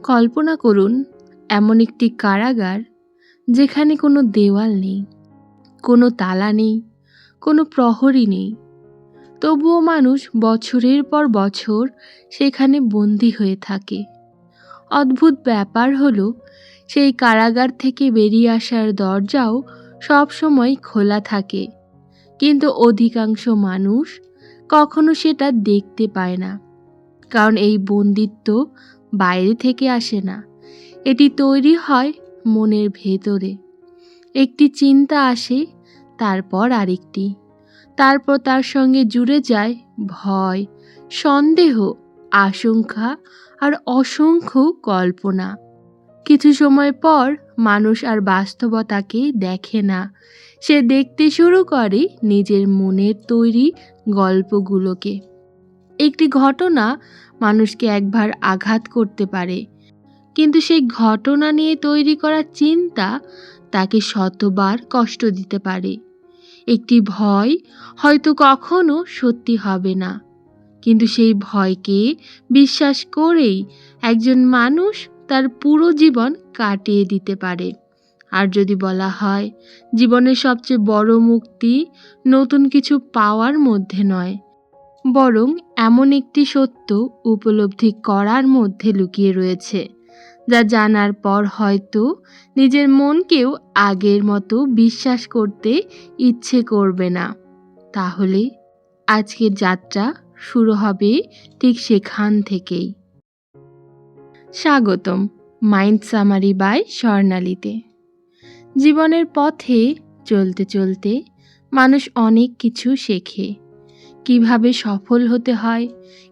কল্পনা করুন এমন একটি কারাগার যেখানে কোনো দেওয়াল নেই, কোনো তালা নেই, কোনো প্রহরী নেই। তবুও মানুষ বছরের পর বছর সেখানে বন্দী হয়ে থাকে। অদ্ভুত ব্যাপার হলো সেই কারাগার থেকে বেরিয়ে আসার দরজাও সবসময় খোলা থাকে, কিন্তু অধিকাংশ মানুষ কখনো সেটা দেখতে পায় না। কারণ এই বন্দিত্ব বাইরে থেকে আসে না, এটি তৈরি হয় মনের ভেতরে। একটি চিন্তা আসে, তারপর আরেকটি, তারপর তার সঙ্গে জুড়ে যায় ভয়, সন্দেহ, আশঙ্কা আর অসংখ্য কল্পনা। কিছু সময় পর মানুষ আর বাস্তবতাকে দেখে না, সে দেখতে শুরু করে নিজের মনের তৈরি গল্পগুলোকে। একটি ঘটনা মানুষকে একবার আঘাত করতে পারে, কিন্তু সেই ঘটনা নিয়ে তৈরি করা চিন্তা তাকে শতবার কষ্ট দিতে পারে। একটি ভয় হয়তো কখনো সত্যি হবে না, কিন্তু সেই ভয়কে বিশ্বাস করেই একজন মানুষ তার পুরো জীবন কাটিয়ে দিতে পারে। আর যদি বলা হয় জীবনের সবচেয়ে বড় মুক্তি নতুন কিছু পাওয়ার মধ্যে নয়, বরং এমন একটি সত্য উপলব্ধি করার মধ্যে লুকিয়ে রয়েছে, যা জানার পর হয়তো নিজের মনকেও আগের মতো বিশ্বাস করতে ইচ্ছে করবে না, তাহলে আজকের যাত্রা শুরু হবে ঠিক সেখান থেকেই। স্বাগতম মাইন্ড সামারি বাই স্বর্ণালীতে। জীবনের পথে চলতে চলতে মানুষ অনেক কিছু শেখে। কিভাবে সফল হতে হয়,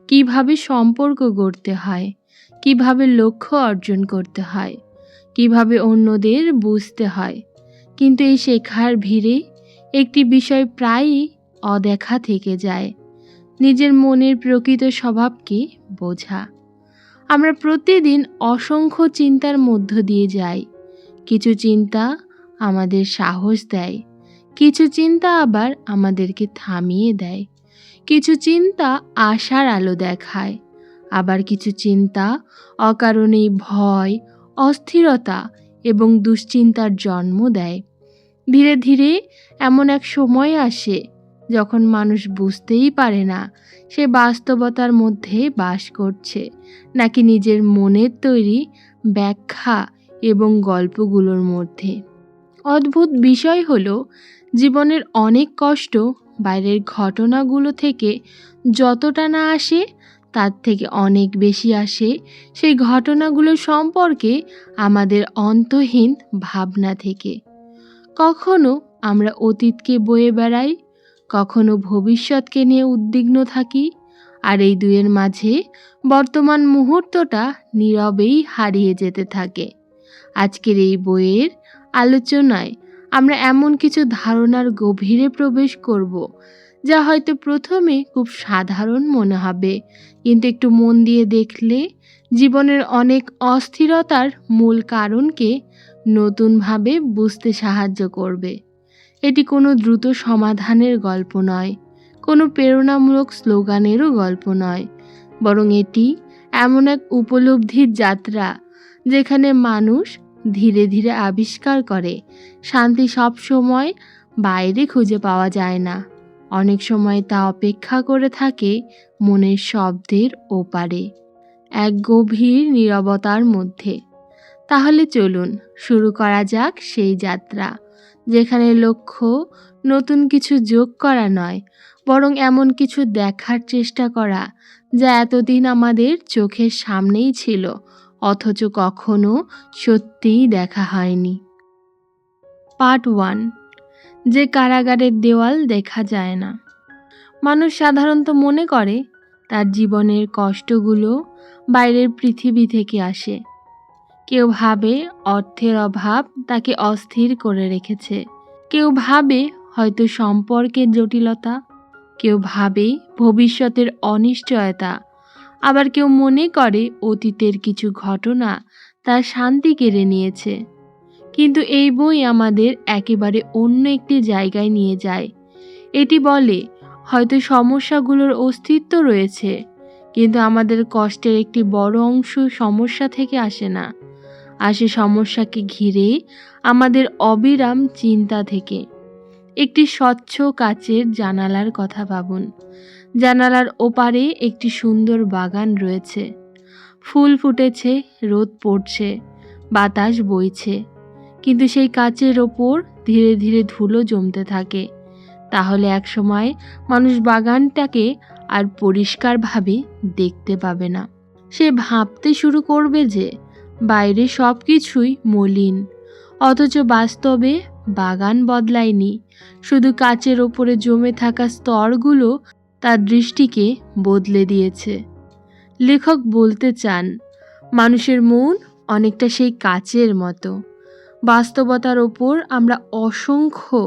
কিভাবে সম্পর্ক গড়তে হয়, কিভাবে লক্ষ্য অর্জন করতে হয়, কিভাবে অন্যদের বুঝতে হয়। কিন্তু এই শেখার ভিড়ে একটি বিষয় প্রায়ই অদেখা থেকে যায়, নিজের মনের প্রকৃত স্বভাবকে বোঝা। আমরা প্রতিদিন অসংখ্য চিন্তার মধ্য দিয়ে যাই। কিছু চিন্তা আমাদের সাহস দেয়, কিছু চিন্তা আবার আমাদেরকে থামিয়ে দেয়। কিছু চিন্তা আশার আলো দেখায়, আবার কিছু চিন্তা অকারণেই ভয়, অস্থিরতা এবং দুশ্চিন্তার জন্ম দেয়। ধীরে ধীরে এমন এক সময় আসে যখন মানুষ বুঝতেই পারে না সে বাস্তবতার মধ্যে বাস করছে নাকি নিজের মনের তৈরি ব্যাখ্যা এবং গল্পগুলোর মধ্যে। অদ্ভুত বিষয় হলো জীবনের অনেক কষ্ট বাইরের ঘটনাগুলো থেকে যতটা না আসে, তার থেকে অনেক বেশি আসে সেই ঘটনাগুলো সম্পর্কে আমাদের অন্তহীন ভাবনা থেকে। কখনো আমরা অতীতকে বয়ে বেড়াই, কখনো ভবিষ্যৎকে নিয়ে উদ্বিগ্ন থাকি, আর এই দুয়ের মাঝে বর্তমান মুহূর্তটা নীরবেই হারিয়ে যেতে থাকে। আজকের এই বইয়ের আলোচনায় আমরা এমন কিছু ধারণার গভীরে প্রবেশ করব, যা হয়তো প্রথমে খুব সাধারণ মনে হবে, কিন্তু একটু মন দিয়ে দেখলে জীবনের অনেক অস্থিরতার মূল কারণকে নতুনভাবে বুঝতে সাহায্য করবে। এটি কোনো দ্রুত সমাধানের গল্প নয়, কোনো প্রেরণামূলক স্লোগানেরও গল্প নয়, বরং এটি এমন এক উপলব্ধির যাত্রা যেখানে মানুষ ধীরে ধীরে আবিষ্কার করে শান্তি সব সময় বাইরে খুঁজে পাওয়া যায় না, অনেক সময় তা অপেক্ষা করে থাকে মনের শব্দের ওপারে, এক গভীর নীরবতার মধ্যে। তাহলে চলুন শুরু করা যাক সেই যাত্রা, যেখানে লক্ষ্য নতুন কিছু যোগ করা নয়, বরং এমন কিছু দেখার চেষ্টা করা যা এতদিন আমাদের চোখের সামনেই ছিল, অথচ কখনো সত্যিই দেখা হয়নি। পার্ট 1, যে কারাগারের দেওয়াল দেখা যায় না। মানুষ সাধারণত মনে করে তার জীবনের কষ্টগুলো বাইরের পৃথিবী থেকে আসে। কেউ ভাবে অর্থের অভাব তাকে অস্থির করে রেখেছে, কেউ ভাবে হয়তো সম্পর্কের জটিলতা, কেউ ভাবে ভবিষ্যতের অনিশ্চয়তা, আবার কেউ মনে করে অতীতের কিছু ঘটনা তার শান্তি কেড়ে নিয়েছে। কিন্তু এই বই আমাদের একেবারে অন্য একটি জায়গায় নিয়ে যায়। এটি বলে হয়তো সমস্যাগুলোর অস্তিত্ব রয়েছে, কিন্তু আমাদের কষ্টের একটি বড় অংশ সমস্যা থেকে আসে না, আসে সমস্যাকে ঘিরে আমাদের অবিরাম চিন্তা থেকে। একটি স্বচ্ছ কাচের জানালার কথা ভাবুন। জানালার ওপারে একটি সুন্দর বাগান রয়েছে। ফুল ফুটেছে, রোদ পড়ছে, বাতাস বইছে, কিন্তু সেই কাচের ওপর ধীরে ধীরে ধুলো জমতে থাকে। তাহলে একসময় মানুষ বাগানটাকে আর পরিষ্কারভাবে দেখতে পাবে না। সে ভাবতে শুরু করবে যে বাইরে সব কিছুই মলিন, অথচ বাস্তবে বাগান বদলায়নি, শুধু কাচের ওপরে জমে থাকা স্তরগুলো তার দৃষ্টিকে বদলে দিয়েছে। লেখক বলতে চান, মানুষের মন অনেকটা সেই কাচের মতো। বাস্তবতার ওপর আমরা অসংখ্য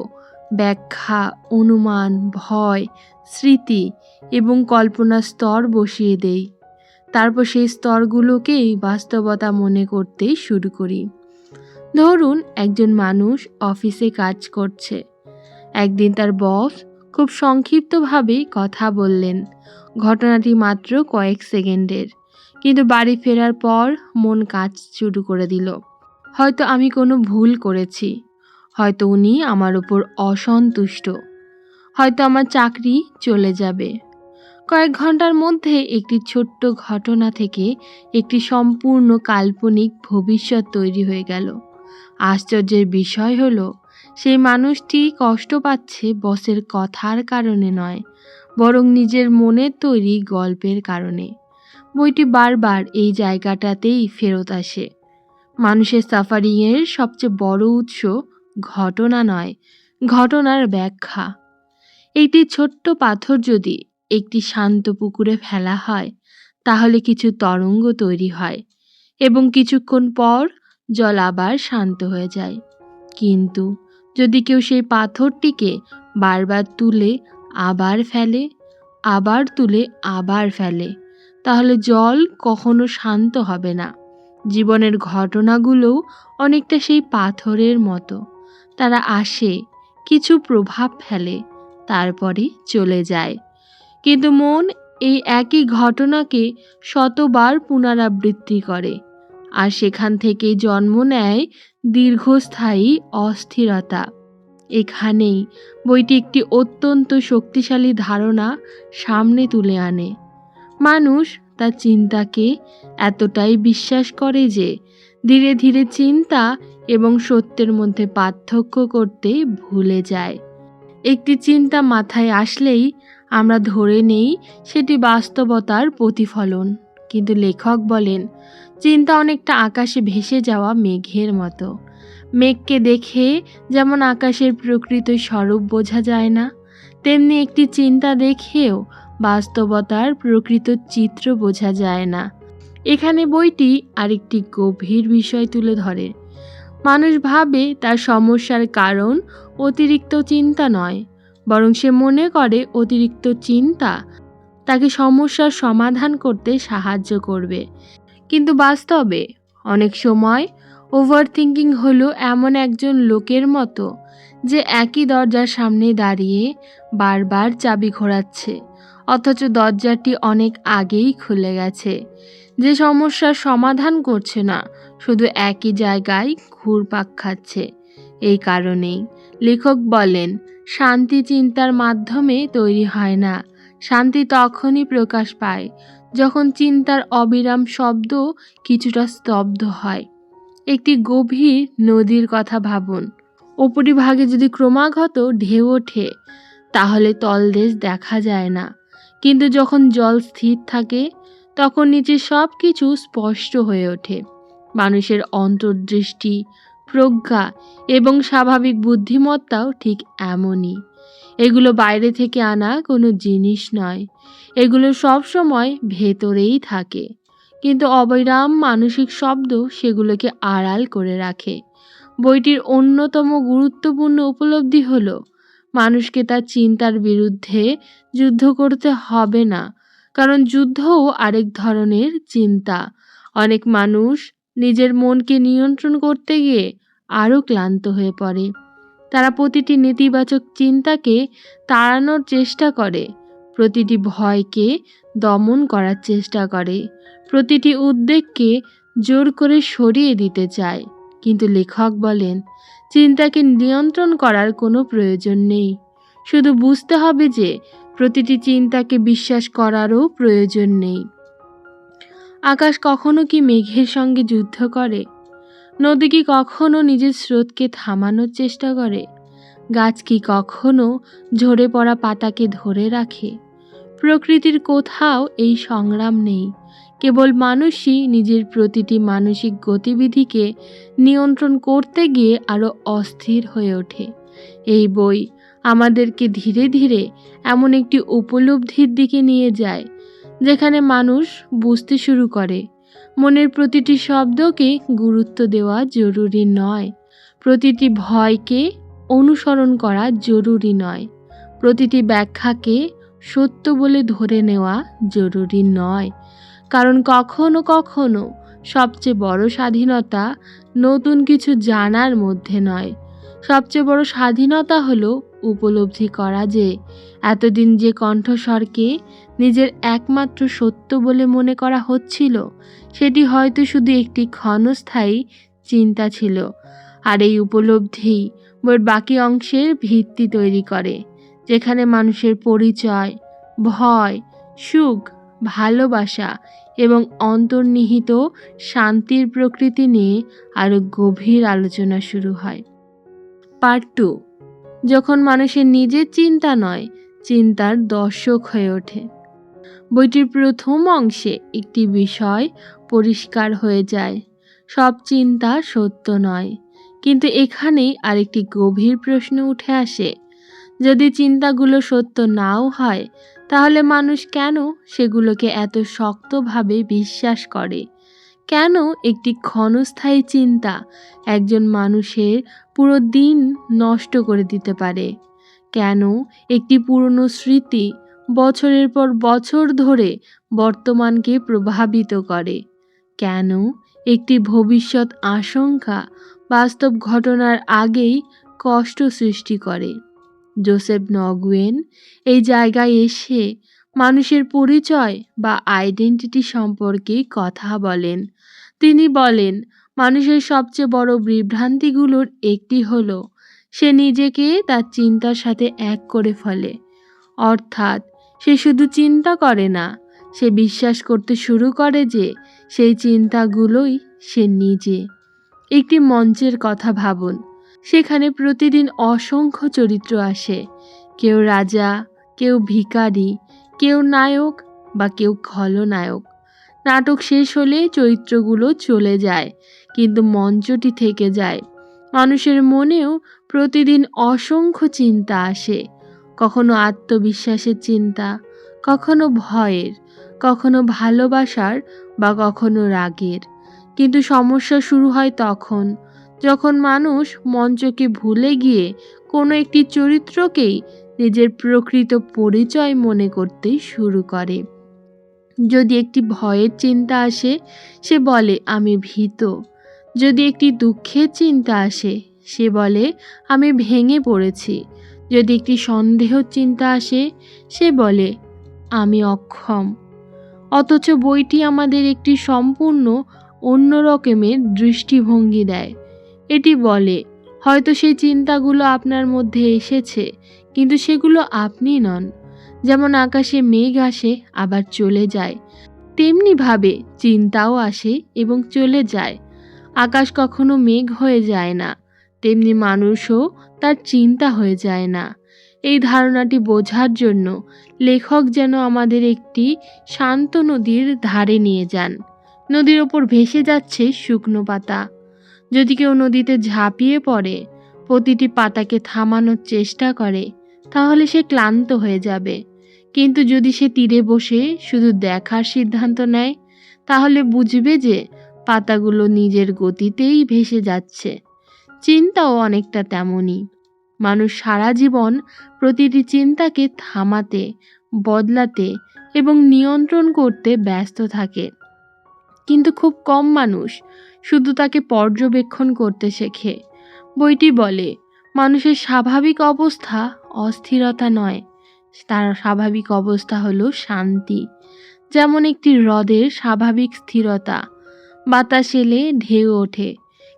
ব্যাখ্যা, অনুমান, ভয়, স্মৃতি এবং কল্পনার স্তর বসিয়ে দেই। তারপর সেই স্তরগুলোকেই বাস্তবতা মনে করতে শুরু করি। ধরুন, একজন মানুষ অফিসে কাজ করছে। একদিন তার বস খুব সংক্ষিপ্তভাবে কথা বললেন। ঘটনাটি মাত্র কয়েক সেকেন্ডের, কিন্তু বাড়ি ফেরার পর মন কাজ শুরু করে দিল। হয়তো আমি কোনো ভুল করেছি, হয়তো উনি আমার উপর অসন্তুষ্ট, হয়তো আমার চাকরি চলে যাবে। কয়েক ঘন্টার মধ্যে একটি ছোট্ট ঘটনা থেকে একটি সম্পূর্ণ কাল্পনিক ভবিষ্যৎ তৈরি হয়ে গেল। আশ্চর্যের বিষয় হলো, সেই মানুষটি কষ্ট পাচ্ছে বসের কথার কারণে নয়, বরং নিজের মনের তৈরি গল্পের কারণে। বইটি বারবার এই জায়গাটাতেই ফেরত আসে। মানুষের সাফারিংয়ের সবচেয়ে বড় উৎস ঘটনা নয়, ঘটনার ব্যাখ্যা। একটি ছোট্ট পাথর যদি একটি শান্ত পুকুরে ফেলা হয়, তাহলে কিছু তরঙ্গ তৈরি হয় এবং কিছুক্ষণ পর জল আবার শান্ত হয়ে যায়। কিন্তু যদি কেউ সেই পাথরটিকে বারবার তুলে আবার ফেলে, আবার তুলে আবার ফেলে, তাহলে জল কখনো শান্ত হবে না। জীবনের ঘটনাগুলোও অনেকটা সেই পাথরের মতো। তারা আসে, কিছু প্রভাব ফেলে, তারপরে চলে যায়। কিন্তু মন এই একই ঘটনাকে শতবার পুনরাবৃত্তি করে, আর সেখান থেকেই জন্ম নেয় দীর্ঘস্থায়ী অস্থিরতা। এখানেই বইটি একটি অত্যন্ত শক্তিশালী ধারণা সামনে তুলে আনে। মানুষ তার চিন্তাকে এতটাই বিশ্বাস করে যে ধীরে ধীরে চিন্তা এবং সত্যের মধ্যে পার্থক্য করতে ভুলে যায়। একটি চিন্তা মাথায় আসলেই আমরা ধরে নেই সেটি বাস্তবতার প্রতিফলন। কিন্তু লেখক বলেন, চিন্তা অনেকটা আকাশে ভেসে যাওয়া মেঘের মতো। মেঘকে দেখে যেমন আকাশের প্রকৃত স্বরূপ বোঝা যায় না, তেমনি একটি চিন্তা দেখেও বাস্তবতার প্রকৃত চিত্র বোঝা যায় না। এখানে বইটি আরেকটি গভীর বিষয় তুলে ধরে। মানুষ ভাবে তার সমস্যার কারণ অতিরিক্ত চিন্তা নয়, বরং সে মনে করে অতিরিক্ত চিন্তা তাকে সমস্যার সমাধান করতে সাহায্য করবে। কিন্তু বাস্তবে অনেক সময় ওভারথিঙ্কিং হলো এমন একজন লোকের মতো যে একই দরজার সামনে দাঁড়িয়ে বারবার চাবি ঘোরাচ্ছে, অথচ দরজাটি অনেক আগেই খুলে গেছে। যে সমস্যার সমাধান করছে না, শুধু একই জায়গায় ঘুরপাক খাচ্ছে। এই কারণেই লেখক বলেন, শান্তি চিন্তার মাধ্যমে তৈরি হয় না। শান্তি তখনই প্রকাশ পায় যখন চিন্তার অবিরাম শব্দ কিছুটা স্তব্ধ হয়। একটি গভীর নদীর কথা ভাবুন। উপরিভাগে যদি ক্রমাগত ঢেউ ওঠে, তাহলে তলদেশ দেখা যায় না, কিন্তু যখন জল স্থির থাকে, তখন নিচে সব কিছু স্পষ্ট হয়ে ওঠে। মানুষের অন্তর্দৃষ্টি, প্রজ্ঞা এবং স্বাভাবিক বুদ্ধিমত্তাও ঠিক এমনই। এগুলো বাইরে থেকে আনা কোনো জিনিস নয়, এগুলো সবসময় ভেতরেই থাকে, কিন্তু অবিরাম মানসিক শব্দ সেগুলোকে আড়াল করে রাখে। বইটির অন্যতম গুরুত্বপূর্ণ উপলব্ধি হলো, মানুষকে তার চিন্তার বিরুদ্ধে যুদ্ধ করতে হবে না, কারণ যুদ্ধও আরেক ধরনের চিন্তা। অনেক মানুষ নিজের মনকে নিয়ন্ত্রণ করতে গিয়ে আরও ক্লান্ত হয়ে পড়ে। তারা প্রতিটি নেতিবাচক চিন্তাকে তাড়ানোর চেষ্টা করে, প্রতিটি ভয়কে দমন করার চেষ্টা করে, প্রতিটি উদ্বেগকে জোর করে সরিয়ে দিতে চায়। কিন্তু লেখক বলেন, চিন্তাকে নিয়ন্ত্রণ করার কোনো প্রয়োজন নেই। শুধু বুঝতে হবে যে প্রতিটি চিন্তাকে বিশ্বাস করারও প্রয়োজন নেই। আকাশ কখনো কি মেঘের সঙ্গে যুদ্ধ করে? নদী কি কখনো নিজের স্রোতকে থামানোর চেষ্টা করে? গাছ কি কখনো ঝরে পড়া পাতাকে ধরে রাখে? প্রকৃতির কোথাও এই সংগ্রাম নেই। কেবল মানুষই নিজের প্রতিটি মানসিক গতিবিধিকে নিয়ন্ত্রণ করতে গিয়ে আরও অস্থির হয়ে ওঠে। এই বই আমাদেরকে ধীরে ধীরে এমন একটি উপলব্ধির দিকে নিয়ে যায়, যেখানে মানুষ বুঝতে শুরু করে মনের প্রতিটি শব্দকে গুরুত্ব দেওয়া জরুরি নয়, প্রতিটি ভয়কে অনুসরণ করা জরুরি নয়, প্রতিটি ব্যাখ্যাকে সত্য বলে ধরে নেওয়া জরুরি নয়। কারণ কখনো কখনো সবচেয়ে বড় স্বাধীনতা নতুন কিছু জানার মধ্যে নয়, সবচেয়ে বড় স্বাধীনতা হলো উপলব্ধি করা যে এতদিন যে কণ্ঠস্বরকে নিজের একমাত্র সত্য বলে মনে করা হচ্ছিল, সেটি হয়তো শুধু একটি ক্ষণস্থায়ী চিন্তা ছিল। আর এই উপলব্ধি বইয়ের বাকি অংশের ভিত্তি তৈরি করে, যেখানে মানুষের পরিচয়, ভয়, সুখ, ভালোবাসা এবং অন্তর্নিহিত শান্তির প্রকৃতি নিয়ে আরও গভীর আলোচনা শুরু হয়। পার্ট 2, যখন মানুষের নিজের চিন্তা নয়, চিন্তার দর্শক হয়ে ওঠে। বইটির প্রথম অংশে একটি বিষয় পরিষ্কার হয়ে যায়, সব চিন্তা সত্য নয়। কিন্তু এখানেই আরেকটি গভীর প্রশ্ন উঠে আসে, যদি চিন্তাগুলো সত্য নাও হয়, তাহলে মানুষ কেন সেগুলোকে এত শক্তভাবে বিশ্বাস করে? কেন একটি ক্ষণস্থায়ী চিন্তা একজন মানুষের পুরো দিন নষ্ট করে দিতে পারে? কেন একটি পুরনো স্মৃতি বছরের পর বছর ধরে বর্তমানকে প্রভাবিত করে? কেন একটি ভবিষ্যৎ আশঙ্কা বাস্তব ঘটনার আগেই কষ্ট সৃষ্টি করে? জোসেফ নগুয়েন এই জায়গায় এসে মানুষের পরিচয় বা আইডেন্টিটি সম্পর্কে কথা বলেন। তিনি বলেন, মানুষের সবচেয়ে বড় বিভ্রান্তিগুলোর একটি হলো সে নিজেকে তার চিন্তার সাথে এক করে ফেলে। অর্থাৎ সে শুধু চিন্তা করে না, সে বিশ্বাস করতে শুরু করে যে সেই চিন্তাগুলোই সে নিজে। একটি মঞ্চের কথা ভাবুন, সেখানে প্রতিদিন অসংখ্য চরিত্র আসে, কেউ রাজা, কেউ ভিখারি, কেউ নায়ক বা কেউ খলনায়ক। নাটক শেষ হলে চরিত্রগুলো চলে যায়, কিন্তু মঞ্চটি থেকে যায়। মানুষের মনেও প্রতিদিন অসংখ্য চিন্তা আসে, কখনো আত্মবিশ্বাসের চিন্তা, কখনো ভয়ের, কখনো ভালোবাসার বা কখনো রাগের। কিন্তু সমস্যা শুরু হয় তখন যখন মানুষ মঞ্চকে ভুলে গিয়ে কোনো একটি চরিত্রকেই নিজের প্রকৃত পরিচয় মনে করতে শুরু করে। যদি একটি ভয়ের চিন্তা আসে, সে বলে আমি ভীত। যদি একটি দুঃখের চিন্তা আসে, সে বলে আমি ভেঙে পড়েছি। যদি একটি সন্দেহ চিন্তা আসে, সে বলে আমি অক্ষম। অথচ বইটি আমাদের একটি সম্পূর্ণ অন্য রকমের দৃষ্টিভঙ্গি দেয়। এটি বলে, হয়তো সেই চিন্তাগুলো আপনার মধ্যে এসেছে, কিন্তু সেগুলো আপনি নন। যেমন আকাশে মেঘ আসে আবার চলে যায়, তেমনিভাবে চিন্তাও আসে এবং চলে যায়। আকাশ কখনো মেঘ হয়ে যায় না, তেমনি মানুষও তার চিন্তা হয়ে যায় না। এই ধারণাটি বোঝার জন্য লেখক যেন আমাদের একটি শান্ত নদীর ধারে নিয়ে যান। নদীর ওপর ভেসে যাচ্ছে শুকনো পাতা। যদি কেউ নদীতে ঝাঁপিয়ে পড়ে, প্রতিটি পাতাকে থামানোর চেষ্টা করে, তাহলে সে ক্লান্ত হয়ে যাবে। কিন্তু যদি সে তীরে বসে শুধু দেখার সিদ্ধান্ত নেয়, তাহলে বুঝবে যে পাতাগুলো নিজের গতিতেই ভেসে যাচ্ছে। চিন্তাও অনেকটা তেমনই। মানুষ সারা জীবন প্রতিটি চিন্তাকে থামাতে, বদলাতে এবং নিয়ন্ত্রণ করতে ব্যস্ত থাকে, কিন্তু খুব কম মানুষ শুধু তাকে পর্যবেক্ষণ করতে শেখে। বইটি বলে, মানুষের স্বাভাবিক অবস্থা অস্থিরতা নয়, তার স্বাভাবিক অবস্থা হলো শান্তি। যেমন একটি হ্রদের স্বাভাবিক স্থিরতা। বাতাস এলে ঢেউ ওঠে,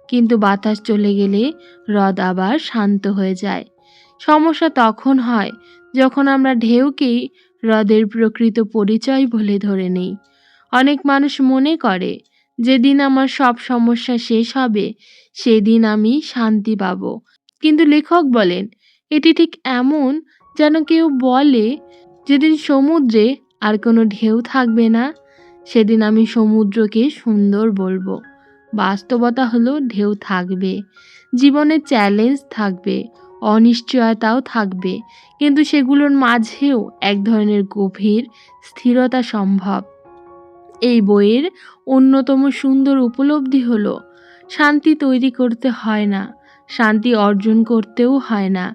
কিন্তু বাতাস চলে গেলে হ্রদ আবার শান্ত হয়ে যায়। সমস্যা তখন হয় যখন আমরা ঢেউকেই হ্রদের প্রকৃত পরিচয় বলে ধরে নিই। অনেক মানুষ মনে করে যেদিন আমার সব সমস্যা শেষ হবে সেদিন আমি শান্তি পাব। কিন্তু লেখক বলেন এটি ঠিক এমন যেন কেউ বলে যেদিন সমুদ্রে আর কোনো ঢেউ থাকবে না সেদিন আমি সমুদ্রকে সুন্দর বলবো। বাস্তবতা হলো ঢেউ থাকবে, জীবনে চ্যালেঞ্জ থাকবে, অনিশ্চয়তাও থাকবে, কিন্তু সেগুলোর মাঝেও এক ধরনের গভীর স্থিরতা সম্ভব। এই বইয়ের অন্যতম সুন্দর উপলব্ধি হলো শান্তি তৈরি করতে হয় না, শান্তি অর্জন করতেও হয় না।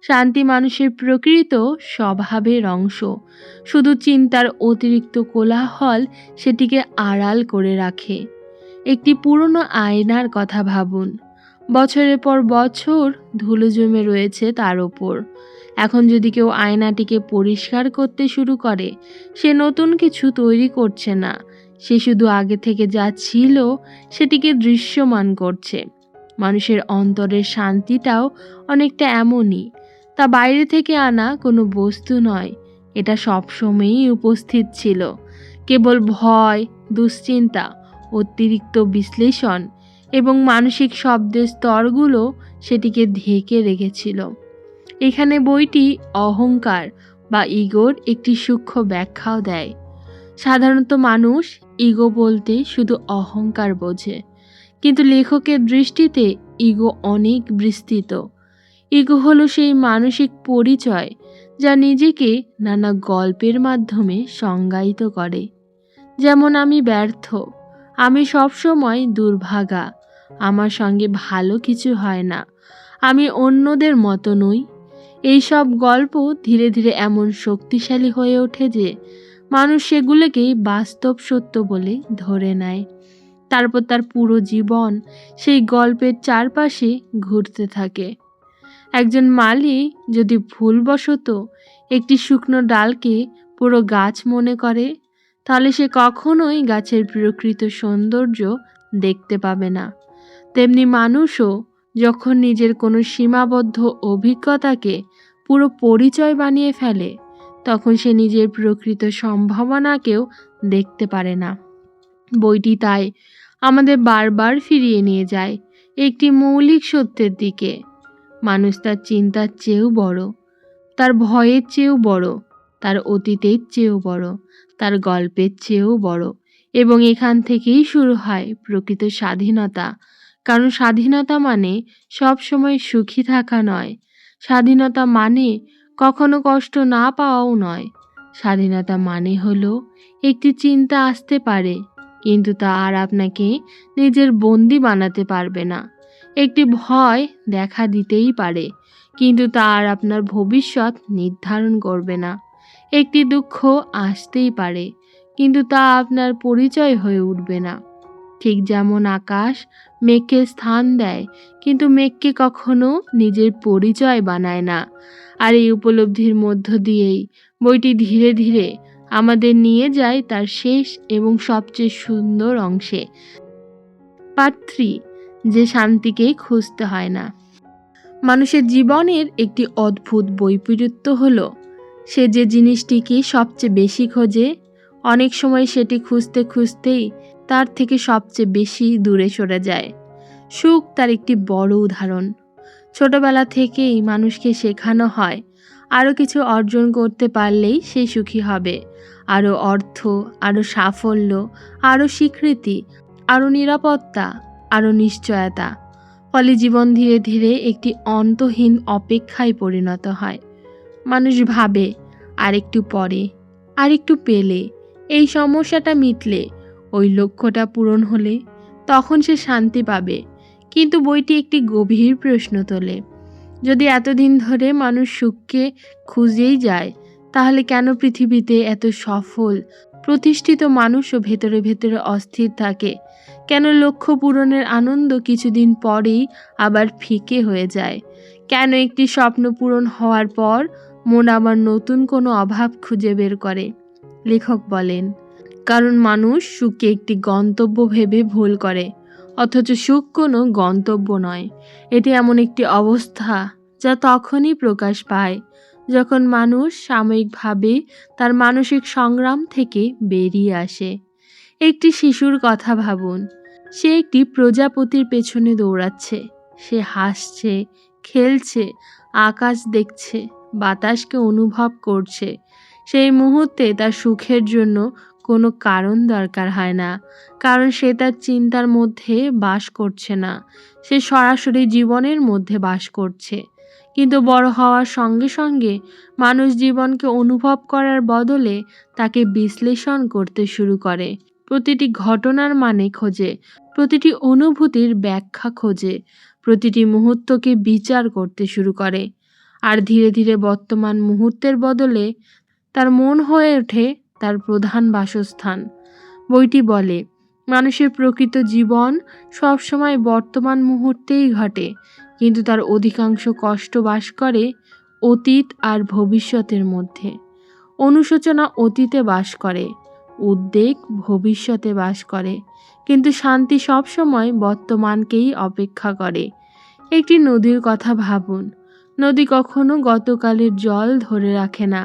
শান্তি মানুষের প্রকৃত স্বভাবের অংশ। শুধু চিন্তার অতিরিক্ত কোলাহল সেটিকে আড়াল করে রাখে। একটি পুরনো আয়নার কথা ভাবুন। বছরের পর বছর ধুলো জমে রয়েছে তার ওপর। এখন যদি কেউ আয়নাটিকে পরিষ্কার করতে শুরু করে, সে নতুন কিছু তৈরি করছে না, সে শুধু আগে থেকে যা ছিল সেটিকে দৃশ্যমান করছে। মানুষের অন্তরের শান্তিটাও অনেকটা এমনই। তা বাইরে থেকে আনা কোনো বস্তু নয়, এটা সবসময়ই উপস্থিত ছিল। কেবল ভয়, দুশ্চিন্তা, অতিরিক্ত বিশ্লেষণ এবং মানসিক শব্দের স্তরগুলো সেটিকে ঢেকে রেখেছিল। এখানে বইটি অহংকার বা ইগোর একটি সূক্ষ্ম ব্যাখ্যাও দেয়। সাধারণত মানুষ ইগো বলতে শুধু অহংকার বোঝে, কিন্তু লেখকের দৃষ্টিতে ইগো অনেক বিস্তৃত। ইগো হলো সেই মানসিক পরিচয় যা নিজেকে নানা গল্পের মাধ্যমে সংজ্ঞায়িত করে। যেমন আমি ব্যর্থ, আমি সবসময় দুর্ভাগা, আমার সঙ্গে ভালো কিছু হয় না, আমি অন্যদের মতো নই। এইসব গল্প ধীরে ধীরে এমন শক্তিশালী হয়ে ওঠে যে মানুষ সেগুলোকেই বাস্তব সত্য বলে ধরে নেয়। তারপর তার পুরো জীবন সেই গল্পের চারপাশে ঘুরতে থাকে। একজন মালি যদি ভুলবশত একটি শুকনো ডালকে পুরো গাছ মনে করে, তাহলে সে কখনোই গাছের প্রকৃত সৌন্দর্য দেখতে পাবে না। তেমনি মানুষও যখন নিজের কোনো সীমাবদ্ধ অভিজ্ঞতাকে পুরো পরিচয় বানিয়ে ফেলে, তখন সে নিজের প্রকৃত সম্ভাবনাকেও দেখতে পারে না। বইটি তাই আমাদের বারবার ফিরিয়ে নিয়ে যায় একটি মৌলিক সত্যের দিকে। মানুষ তার চিন্তার চেয়েও বড়, তার ভয়ের চেয়েও বড়, তার অতীতের চেয়েও বড়, তার গল্পের চেয়েও বড়। এবং এখান থেকেই শুরু হয় প্রকৃত স্বাধীনতা। কারণ স্বাধীনতা মানে সবসময় সুখী থাকা নয়, স্বাধীনতা মানে কখনো কষ্ট না পাওয়াও নয়। স্বাধীনতা মানে হলো একটি চিন্তা আসতে পারে, কিন্তু তা আর আপনাকে নিজের বন্দি বানাতে পারবে না। একটি ভয় দেখা দিতেই পারে, কিন্তু তা আর আপনার ভবিষ্যৎ নির্ধারণ করবে না। একটি দুঃখ আসতেই পারে, কিন্তু তা আপনার পরিচয় হয়ে উঠবে না। ঠিক যেমন আকাশ মেঘকে স্থান দেয়, কিন্তু মেঘকে কখনো নিজের পরিচয় বানায় না। আর এই উপলব্ধির মধ্য দিয়েই বইটি ধীরে ধীরে আমাদের নিয়ে যায় তার শেষ এবং সবচেয়ে সুন্দর অংশে। পার্ট 3, যে শান্তিকে খুঁজতে হয় না। মানুষের জীবনের একটি অদ্ভুত বৈপরীত্য হলো, সে যে জিনিসটিকে সবচেয়ে বেশি খোঁজে, অনেক সময় সেটি খুঁজতে খুঁজতেই তার থেকে সবচেয়ে বেশি দূরে সরে যায়। সুখ তার একটি বড় উদাহরণ। ছোটবেলা থেকেই মানুষকে শেখানো হয় আরও কিছু অর্জন করতে পারলেই সে সুখী হবে। আরও অর্থ, আরও সাফল্য, আরও স্বীকৃতি, আরও নিরাপত্তা, আরও নিশ্চয়তা। ফলে জীবন ধীরে ধীরে একটি অন্তহীন অপেক্ষায় পরিণত হয়। মানুষ ভাবে আরেকটু পরে, আরেকটু পেলে, এই সমস্যাটা মিটলে, ওই লক্ষ্যটা পূরণ হলে তখন সে শান্তি পাবে। কিন্তু বইটি একটি গভীর প্রশ্ন তোলে, যদি এতদিন ধরে মানুষ সুখকে খুঁজেই যায়, তাহলে কেন পৃথিবীতে এত সফল প্রতিষ্ঠিত মানুষও ভেতরে ভেতরে অস্থির থাকে? কেন লক্ষ্য পূরণের আনন্দ কিছুদিন পরেই আবার ফিকে হয়ে যায়? কেন একটি স্বপ্ন পূরণ হওয়ার পর মন আবার নতুন কোনো অভাব খুঁজে বের করে। লেখক বলেন, কারণ মানুষ সুখকে একটি গন্তব্য ভেবে ভুল করে, অথচ সুখ কোনো গন্তব্য নয়। এটি এমন একটি অবস্থা যা তখনই প্রকাশ পায় যখন মানুষ সাময়িকভাবে তার মানসিক সংগ্রাম থেকে বেরিয়ে আসে। একটি শিশুর কথা ভাবুন। সে একটি প্রজাপতির পেছনে দৌড়াচ্ছে। সে হাসছে, খেলছে, আকাশ দেখছে, বাতাসকে অনুভব করছে। সেই মুহূর্তে তার সুখের জন্য কোনো কারণ দরকার হয় না, কারণ সে তার চিন্তার মধ্যে বাস করছে না, সে সরাসরি জীবনের মধ্যে বাস করছে। কিন্তু বড় হওয়ার সঙ্গে সঙ্গে মানুষ জীবনকে অনুভব করার বদলে তাকে বিশ্লেষণ করতে শুরু করে। প্রতিটি ঘটনার মানে খোঁজে, প্রতিটি অনুভূতির ব্যাখ্যা খোঁজে, প্রতিটি মুহূর্তকে বিচার করতে শুরু করে। আর ধীরে ধীরে বর্তমান মুহূর্তের বদলে তার মন হয়ে ওঠে তার প্রধান বাসস্থান। বইটি বলে, মানুষের প্রকৃত জীবন সবসময় বর্তমান মুহূর্তেই ঘটে, কিন্তু তার অধিকাংশ কষ্ট বাস করে অতীত আর ভবিষ্যতের মধ্যে। অনুশোচনা অতীতে বাস করে, উদ্বেগ ভবিষ্যতে বাস করে, কিন্তু শান্তি সবসময় বর্তমানকেই অপেক্ষা করে। একটি নদীর কথা ভাবুন। নদী কখনো গতকালের জল ধরে রাখে না,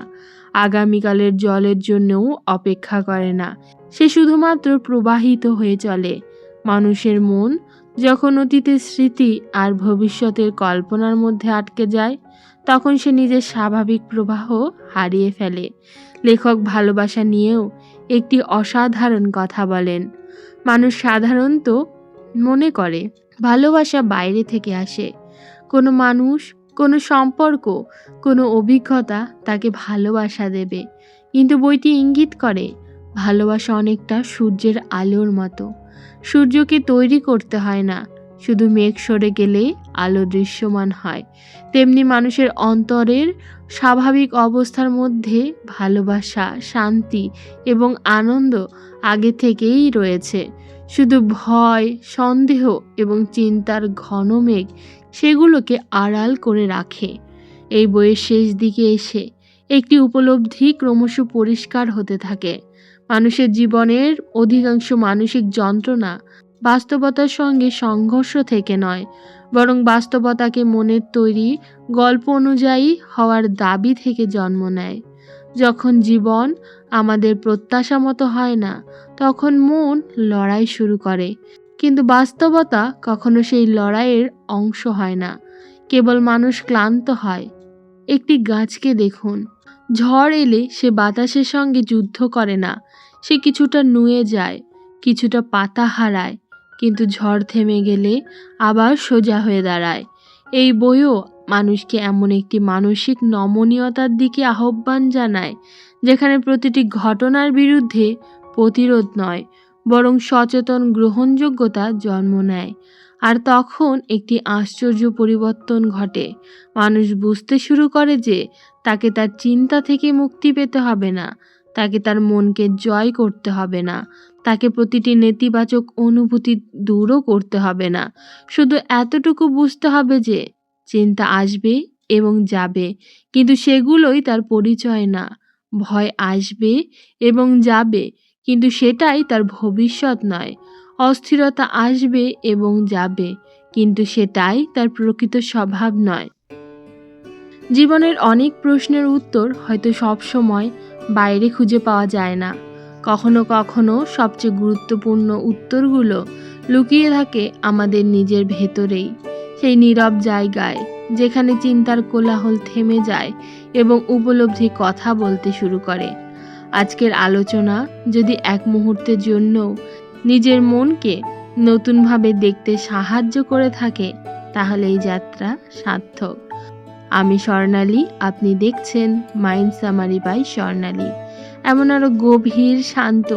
আগামীকালের জলের জন্যও অপেক্ষা করে না, সে শুধুমাত্র প্রবাহিত হয়ে চলে। মানুষের মন যখন অতীতের স্মৃতি আর ভবিষ্যতের কল্পনার মধ্যে আটকে যায়, তখন সে নিজের স্বাভাবিক প্রবাহ হারিয়ে ফেলে। লেখক ভালোবাসা নিয়েও একটি অসাধারণ কথা বলেন। মানুষ সাধারণত মনে করে ভালোবাসা বাইরে থেকে আসে। কোনো মানুষ, কোনো সম্পর্ক, কোনো অভিজ্ঞতা তাকে ভালোবাসা দেবে। কিন্তু বইটি ইঙ্গিত করে ভালোবাসা অনেকটা সূর্যের আলোর মতো। সূর্যকে তৈরি করতে হয় না, শুধু মেঘ সরে গেলেই আলো দৃশ্যমান হয়। তেমনি মানুষের অন্তরের স্বাভাবিক অবস্থার মধ্যে ভালোবাসা, শান্তি এবং আনন্দ আগে থেকেই রয়েছে। শুধু ভয়, সন্দেহ এবং চিন্তার ঘন মেঘ সেগুলোকে আড়াল করে রাখে। এই বইয়ের শেষ দিকে এসে একটি উপলব্ধি ক্রমশ পরিষ্কার হতে থাকে। মানুষের জীবনের অধিকাংশ মানসিক যন্ত্রণা বাস্তবতার সঙ্গে সংঘর্ষ থেকে নয়, বরং বাস্তবতাকে মনের তৈরি গল্প অনুযায়ী হওয়ার দাবি থেকে জন্ম নেয়। যখন জীবন আমাদের প্রত্যাশা মতো হয় না, তখন মন লড়াই শুরু করে, কিন্তু বাস্তবতা কখনো সেই লড়াইয়ের অংশ হয় না, কেবল মানুষ ক্লান্ত হয়। একটি গাছকে দেখুন। ঝড় এলে সে বাতাসের সঙ্গে যুদ্ধ করে না, সে কিছুটা নুয়ে যায়, কিছুটা পাতা হারায়, কিন্তু ঝড় থেমে গেলে আবার সোজা হয়ে দাঁড়ায়। এই বইও মানুষকে এমন একটি মানসিক নমনীয়তার দিকে আহ্বান জানায়, যেখানে প্রতিটি ঘটনার বিরুদ্ধে প্রতিরোধ নয়, বরং সচেতন গ্রহণযোগ্যতা জন্ম নেয়। আর তখন একটি আশ্চর্য পরিবর্তন ঘটে। মানুষ বুঝতে শুরু করে যে তাকে তার চিন্তা থেকে মুক্তি পেতে হবে না, তাকে তার মনকে জয় করতে হবে না, তাকে প্রতিটি নেতিবাচক অনুভূতি দূরও করতে হবে না। শুধু এতটুকু বুঝতে হবে যে চিন্তা আসবে এবং যাবে, কিন্তু সেগুলোই তার পরিচয় না। ভয় আসবে এবং যাবে, কিন্তু সেটাই তার ভবিষ্যৎ নয়। অস্থিরতা আসবে এবং যাবে, কিন্তু সেটাই তার প্রকৃত স্বভাব নয়। জীবনের অনেক প্রশ্নের উত্তর হয়তো সব সময় বাইরে খুঁজে পাওয়া যায় না। কখনো কখনো সবচেয়ে গুরুত্বপূর্ণ উত্তরগুলো লুকিয়ে থাকে আমাদের নিজের ভেতরেই, সেই নীরব জায়গায় যেখানে চিন্তার কোলাহল থেমে যায় এবং উপলব্ধি কথা বলতে শুরু করে। আজকের আলোচনা যদি এক মুহূর্তের জন্য নিজের মনকে নতুনভাবে দেখতে সাহায্য করে থাকে, তাহলে এই যাত্রা সার্থক। আমি স্বর্ণালী, আপনি দেখছেন মাইন্ড সামারি বাই স্বর্ণালী। এমন আরও গভীর, শান্ত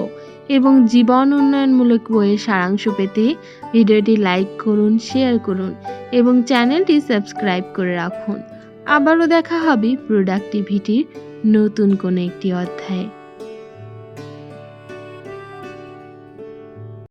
এবং জীবন উন্নয়নমূলক বইয়ের সারাংশ পেতে ভিডিওটি লাইক করুন, শেয়ার করুন এবং চ্যানেলটি সাবস্ক্রাইব করে রাখুন। আবারও দেখা হবে প্রোডাক্টিভিটির নতুন কোনো একটি অধ্যায়ে।